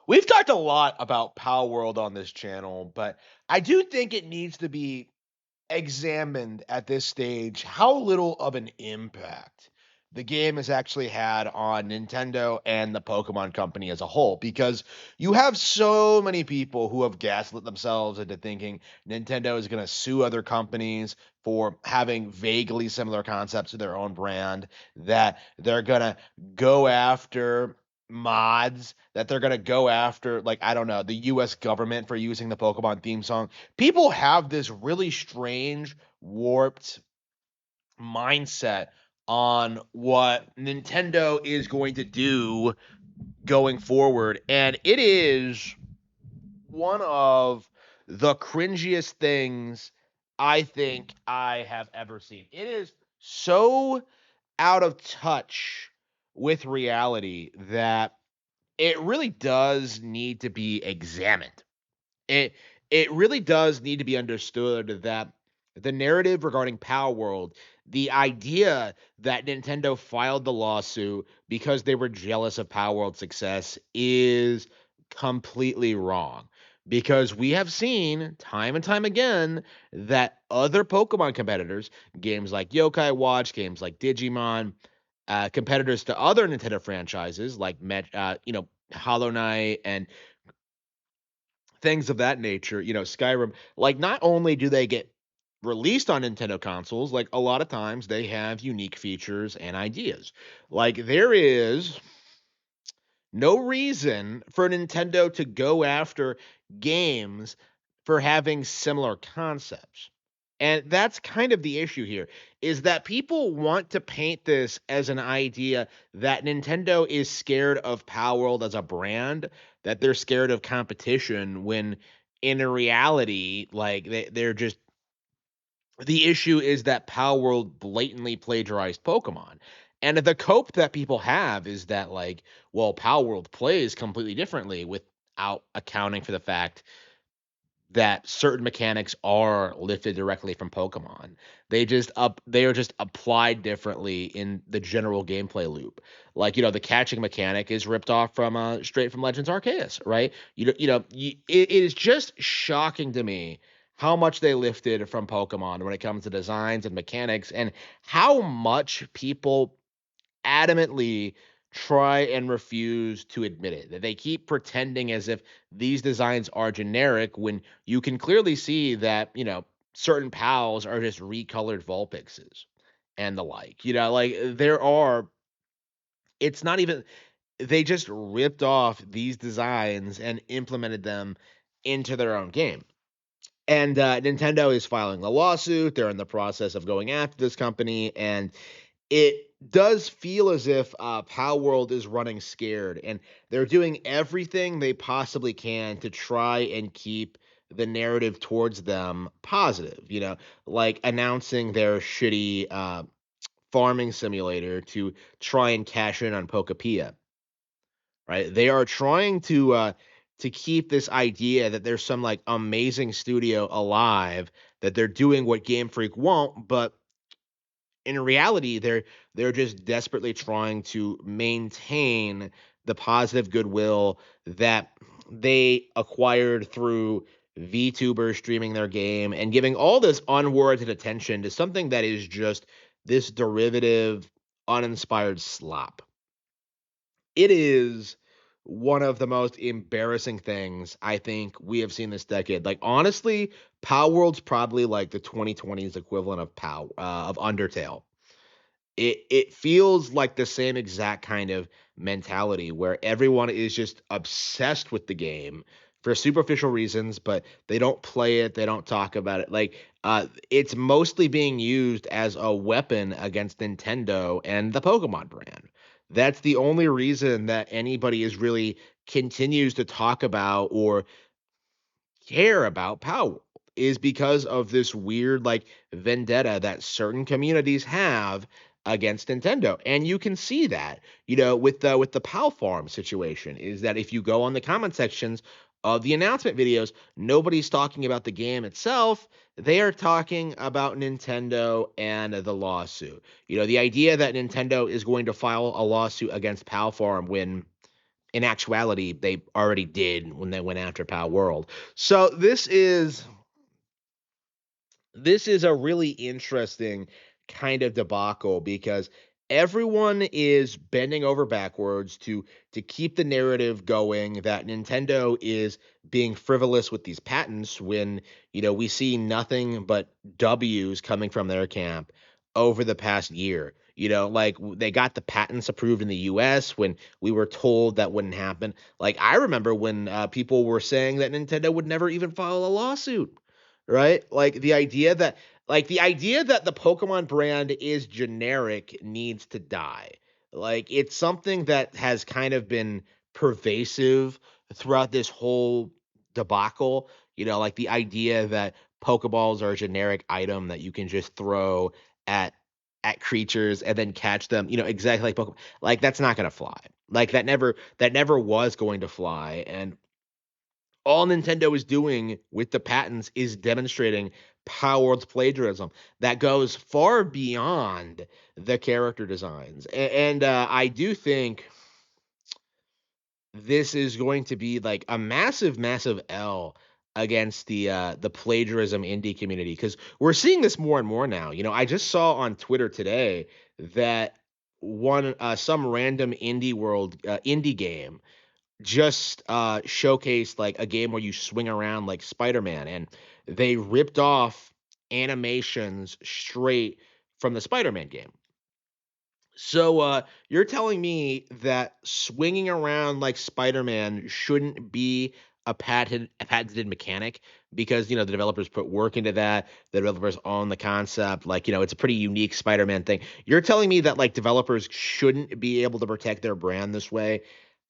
We've talked a lot about Palworld on this channel, but I do think it needs to be examined at this stage how little of an impact the game has actually had on Nintendo and the Pokemon Company as a whole. Because you have so many people who have gaslit themselves into thinking Nintendo is going to sue other companies for having vaguely similar concepts to their own brand, that they're going to go after mods, that they're going to go after, like, I don't know, the US government for using the Pokemon theme song. People have this really strange, warped mindset on what Nintendo is going to do going forward. And it is one of the cringiest things I think I have ever seen. It is so out of touch with reality that it really does need to be examined. It it really does need to be understood that the narrative regarding Palworld, the idea that Nintendo filed the lawsuit because they were jealous of Palworld's success, is completely wrong. Because we have seen time and time again that other Pokemon competitors, games like Yokai Watch, games like Digimon, competitors to other Nintendo franchises like Hollow Knight and things of that nature, Skyrim, like, not only do they get released on Nintendo consoles, like, a lot of times they have unique features and ideas. Like, there is no reason for Nintendo to go after games for having similar concepts. And that's kind of the issue here, is that people want to paint this as an idea that Nintendo is scared of Palworld as a brand, that they're scared of competition, when in reality, like, they're just, the issue is that Palworld blatantly plagiarized Pokemon. And the cope that people have is that, like, well, Palworld plays completely differently without accounting for the fact that certain mechanics are lifted directly from Pokemon. They are just applied differently in the general gameplay loop. Like, the catching mechanic is ripped off from straight from Legends Arceus, right? It is just shocking to me how much they lifted from Pokemon when it comes to designs and mechanics, and how much people adamantly try and refuse to admit it. That they keep pretending as if these designs are generic, when you can clearly see that, certain pals are just recolored Vulpixes and the like. Like, there are, it's not even, they just ripped off these designs and implemented them into their own game. And Nintendo is filing a lawsuit. They're in the process of going after this company, and it does feel as if Palworld is running scared, and they're doing everything they possibly can to try and keep the narrative towards them positive. Like announcing their shitty farming simulator to try and cash in on Pokepia. Right? They are trying to keep this idea that there's some, like, amazing studio alive, that they're doing what Game Freak won't, but in reality, they're just desperately trying to maintain the positive goodwill that they acquired through VTubers streaming their game and giving all this unwarranted attention to something that is just this derivative, uninspired slop. It is one of the most embarrassing things I think we have seen this decade. Like, honestly, Palworld's probably like the 2020s equivalent of Undertale. It feels like the same exact kind of mentality where everyone is just obsessed with the game for superficial reasons, but they don't play it, they don't talk about it. Like, it's mostly being used as a weapon against Nintendo and the Pokemon brand. That's the only reason that anybody is really continues to talk about or care about Power, is because of this weird, like, vendetta that certain communities have against Nintendo. And you can see that, with the Pal Farm situation, is that if you go on the comment sections of the announcement videos, nobody's talking about the game itself. They are talking about Nintendo and the lawsuit. The idea that Nintendo is going to file a lawsuit against Pal Farm when in actuality, they already did when they went after Palworld. So this is a really interesting kind of debacle because everyone is bending over backwards to keep the narrative going that Nintendo is being frivolous with these patents when we see nothing but W's coming from their camp over the past year. Like they got the patents approved in the US when we were told that wouldn't happen. Like I remember when people were saying that Nintendo would never even file a lawsuit, right? Like the idea that the Pokemon brand is generic needs to die. Like it's something that has kind of been pervasive throughout this whole debacle. Like the idea that Pokeballs are a generic item that you can just throw at at creatures and then catch them, exactly like Pokemon. Like that's not gonna fly. Like that never was going to fly. And all Nintendo is doing with the patents is demonstrating Palworld's plagiarism that goes far beyond the character designs. And I do think this is going to be like a massive, massive L against the plagiarism indie community because we're seeing this more and more now. I just saw on Twitter today that one some random indie game just showcased like a game where you swing around like Spider-Man, and they ripped off animations straight from the Spider-Man game. So you're telling me that swinging around like Spider-Man shouldn't be a patented mechanic because the developers put work into that. The developers own the concept. Like it's a pretty unique Spider-Man thing. You're telling me that like developers shouldn't be able to protect their brand this way.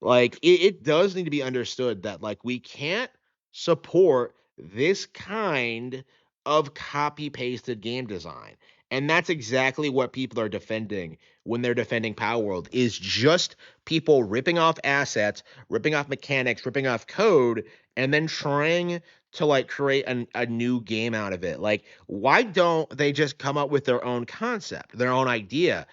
Like it does need to be understood that like we can't support this kind of copy pasted game design. And that's exactly what people are defending when they're defending Power World is just people ripping off assets, ripping off mechanics, ripping off code, and then trying to like create a new game out of it. Like, why don't they just come up with their own concept, their own idea?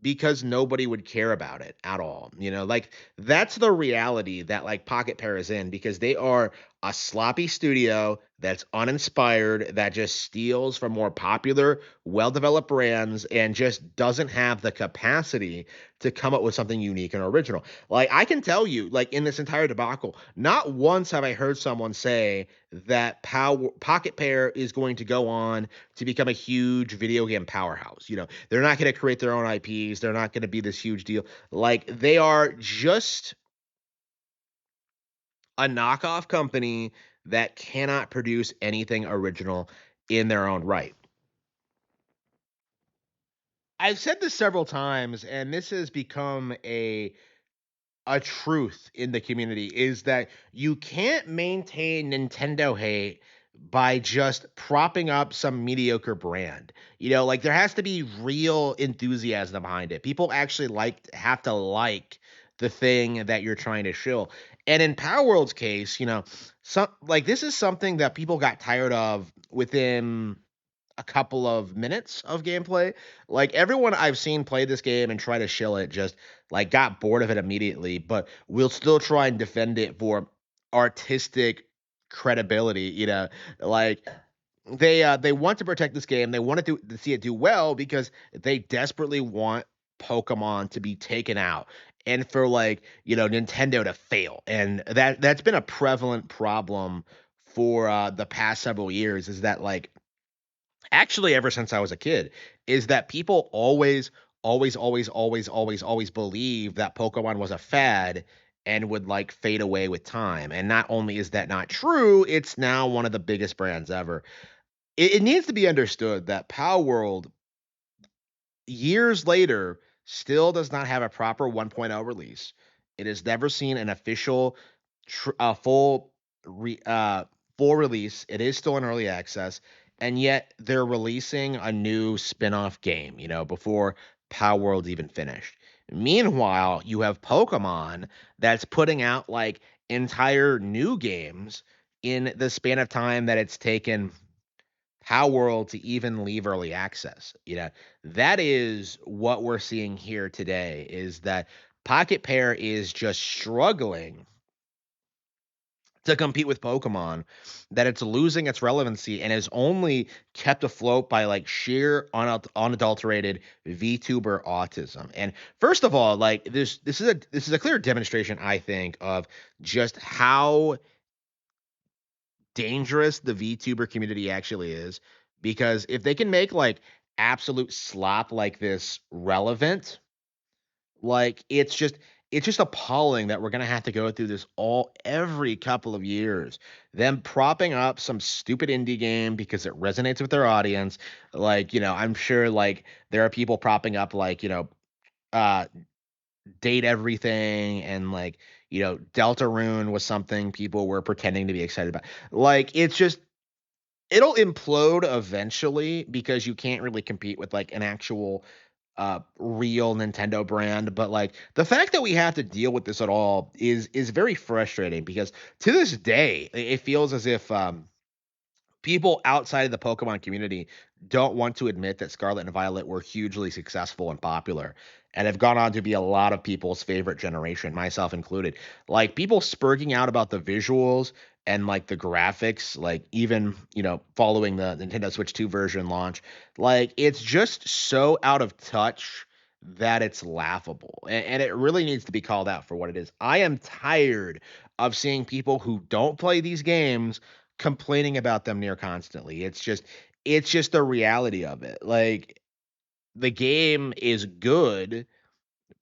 Because nobody would care about it at all. Like that's the reality that like Pocket Pair is in because they are a sloppy studio that's uninspired, that just steals from more popular, well-developed brands and just doesn't have the capacity to come up with something unique and original. Like I can tell you, like in this entire debacle, not once have I heard someone say that Pocket Pair is going to go on to become a huge video game powerhouse. They're not going to create their own IPs. They're not going to be this huge deal. Like they are just a knockoff company that cannot produce anything original in their own right. I've said this several times, and this has become a truth in the community is that you can't maintain Nintendo hate by just propping up some mediocre brand. Like there has to be real enthusiasm behind it. People actually have to like the thing that you're trying to shill. And in Power World's case, some like this is something that people got tired of within a couple of minutes of gameplay. Like everyone I've seen play this game and try to shill it just like got bored of it immediately, but we'll still try and defend it for artistic credibility. Like they want to protect this game. They want to see it do well because they desperately want Pokemon to be taken out and for like Nintendo to fail. And that's been a prevalent problem for the past several years. Is that like actually ever since I was a kid, is that people always believe that Pokemon was a fad and would like fade away with time. And not only is that not true, it's now one of the biggest brands ever. It needs to be understood that Power World years later still does not have a proper 1.0 release. It has never seen an official full full release. It is still in early access, and yet they're releasing a new spin-off game, before Power World's even finished. Meanwhile, you have Pokemon that's putting out like entire new games in the span of time that it's taken How World to even leave early access. That is what we're seeing here today is that Pocket Pair is just struggling to compete with Pokemon, that it's losing its relevancy and is only kept afloat by like sheer unadulterated VTuber autism. And first of all, like this is a clear demonstration, I think, of just how dangerous the VTuber community actually is. Because if they can make like absolute slop like this relevant, like, it's just appalling that we're gonna have to go through this all every couple of years. Them propping up some stupid indie game because it resonates with their audience. Like, I'm sure, like, there are people propping up, like, uh, Date Everything and, like, Deltarune was something people were pretending to be excited about. Like, it'll implode eventually because you can't really compete with, like, an actual real Nintendo brand. But like the fact that we have to deal with this at all is very frustrating because to this day it feels as if people outside of the Pokemon community don't want to admit that Scarlet and Violet were hugely successful and popular and have gone on to be a lot of people's favorite generation, myself included. Like people spurging out about the visuals and like the graphics, like even, following the Nintendo Switch 2 version launch, like it's just so out of touch that it's laughable. And it really needs to be called out for what it is. I am tired of seeing people who don't play these games complaining about them near constantly. It's just the reality of it. Like the game is good,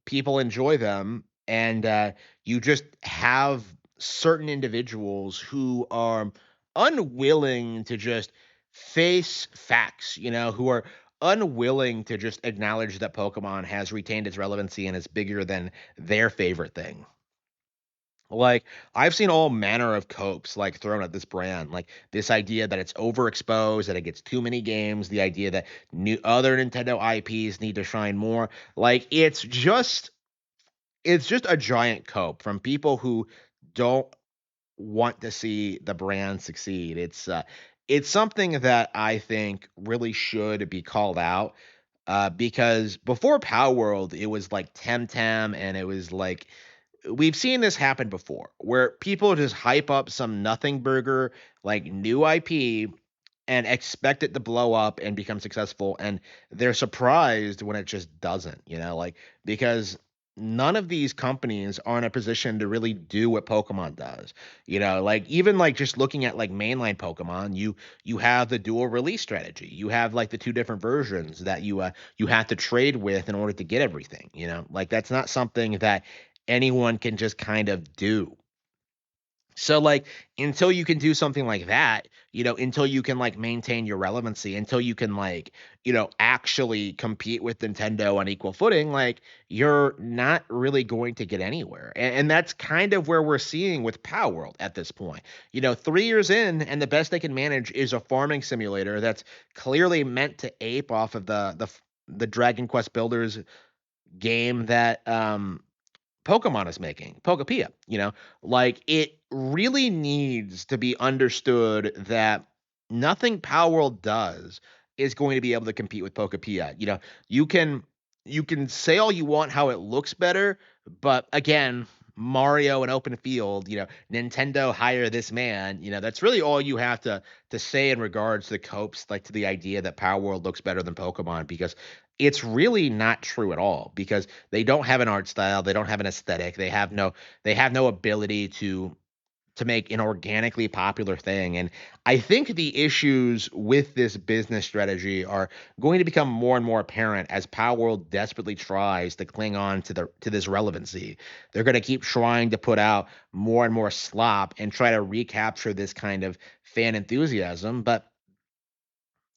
people enjoy them, and you just have certain individuals who are unwilling to just face facts, who are unwilling to just acknowledge that Pokemon has retained its relevancy and is bigger than their favorite thing. Like, I've seen all manner of copes, like, thrown at this brand, like, this idea that it's overexposed, that it gets too many games, the idea that new other Nintendo IPs need to shine more. Like, it's just a giant cope from people who don't want to see the brand succeed. It's something that I think really should be called out, because before Palworld, it was like Temtem, and it was like we've seen this happen before where people just hype up some nothing burger like new IP and expect it to blow up and become successful, and they're surprised when it just doesn't, like because none of these companies are in a position to really do what Pokemon does. Like even like just looking at like mainline Pokemon, you have the dual release strategy. You have like the two different versions that you have to trade with in order to get everything, like that's not something that anyone can just kind of do. So like until you can do something like that, until you can like maintain your relevancy, until you can like, actually compete with Nintendo on equal footing, like you're not really going to get anywhere. And that's kind of where we're seeing with Power World at this point. 3 years in, and the best they can manage is a farming simulator that's clearly meant to ape off of the Dragon Quest Builders game that Pokemon is making, Pokepia, like it really needs to be understood that nothing Palworld does is going to be able to compete with Pokepia. You can you can say all you want how it looks better, but again, Mario and open field, Nintendo hire this man, that's really all you have to say in regards to the copes, like to the idea that Palworld looks better than Pokemon, because it's really not true at all, because they don't have an art style, they don't have an aesthetic, they have no ability to make an organically popular thing. And I think the issues with this business strategy are going to become more and more apparent as Power World desperately tries to cling on to this relevancy. They're going to keep trying to put out more and more slop and try to recapture this kind of fan enthusiasm, but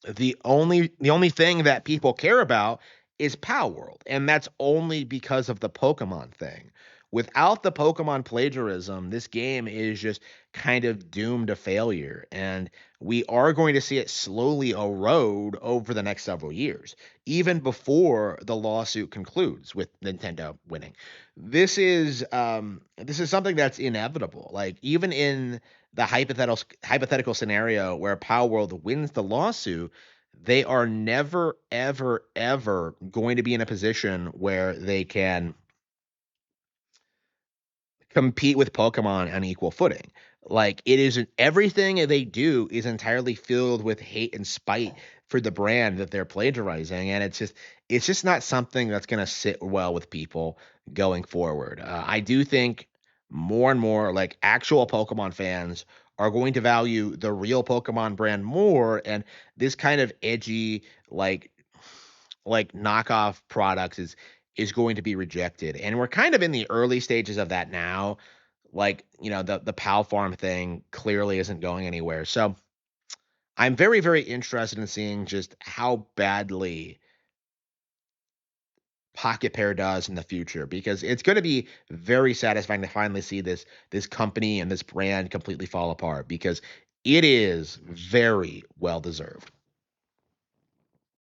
the only thing that people care about is Palworld, and that's only because of the Pokemon thing. Without the Pokemon plagiarism, this game is just kind of doomed to failure, and we are going to see it slowly erode over the next several years, even before the lawsuit concludes with Nintendo winning. This is something that's inevitable. Like even in the hypothetical scenario where Palworld wins the lawsuit, they are never, ever, ever going to be in a position where they can compete with Pokemon on equal footing. Like it isn't everything they do is entirely filled with hate and spite for the brand that they're plagiarizing, and it's just not something that's going to sit well with people going forward. I do think more and more like actual Pokemon fans are going to value the real Pokemon brand more, and this kind of edgy like knockoff products is going to be rejected. And we're kind of in the early stages of that now. Like, the Pal Farm thing clearly isn't going anywhere. So I'm very, very interested in seeing just how badly Pocket Pair does in the future because it's going to be very satisfying to finally see this company and this brand completely fall apart because it is very well deserved.